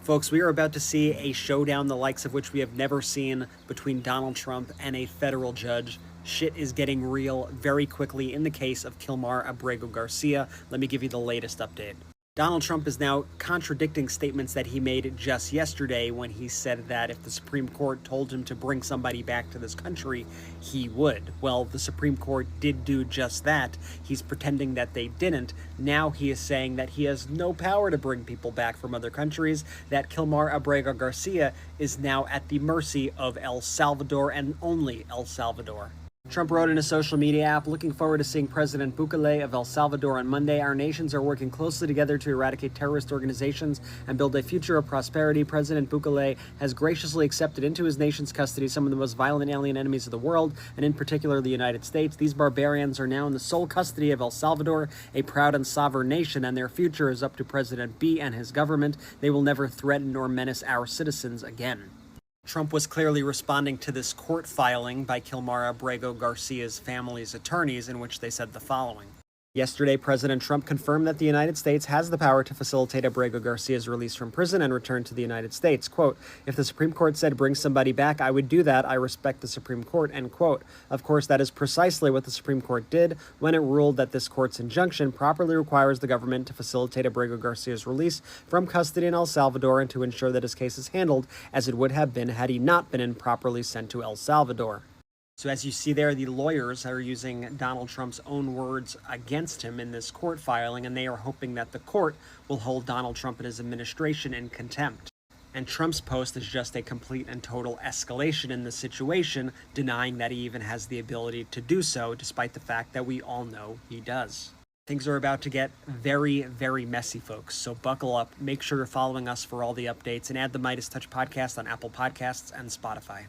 Folks, we are about to see a showdown the likes of which we have never seen between Donald Trump and a federal judge. Shit is getting real very quickly in the case of Kilmar Abrego Garcia. Let me give you the latest update. Donald Trump is now contradicting statements that he made just yesterday when he said that if the Supreme Court told him to bring somebody back to this country, he would. Well, the Supreme Court did do just that. He's pretending that they didn't. Now he is saying that he has no power to bring people back from other countries, that Kilmar Abrego Garcia is now at the mercy of El Salvador and only El Salvador. Trump wrote in a social media app, "Looking forward to seeing President Bukele of El Salvador on Monday. Our nations are working closely together to eradicate terrorist organizations and build a future of prosperity. President Bukele has graciously accepted into his nation's custody some of the most violent alien enemies of the world, and in particular the United States. These barbarians are now in the sole custody of El Salvador, a proud and sovereign nation, and their future is up to President B and his government. They will never threaten nor menace our citizens again." Trump was clearly responding to this court filing by Kilmar Abrego Garcia's family's attorneys, in which they said the following. Yesterday, President Trump confirmed that the United States has the power to facilitate Abrego Garcia's release from prison and return to the United States. Quote, "If the Supreme Court said bring somebody back, I would do that. I respect the Supreme Court," end quote. Of course, that is precisely what the Supreme Court did when it ruled that this court's injunction properly requires the government to facilitate Abrego Garcia's release from custody in El Salvador and to ensure that his case is handled as it would have been had he not been improperly sent to El Salvador. So as you see there, the lawyers are using Donald Trump's own words against him in this court filing, and they are hoping that the court will hold Donald Trump and his administration in contempt. And Trump's post is just a complete and total escalation in the situation, denying that he even has the ability to do so, despite the fact that we all know he does. Things are about to get very, very messy, folks, so buckle up, make sure you're following us for all the updates, and add the Midas Touch podcast on Apple Podcasts and Spotify.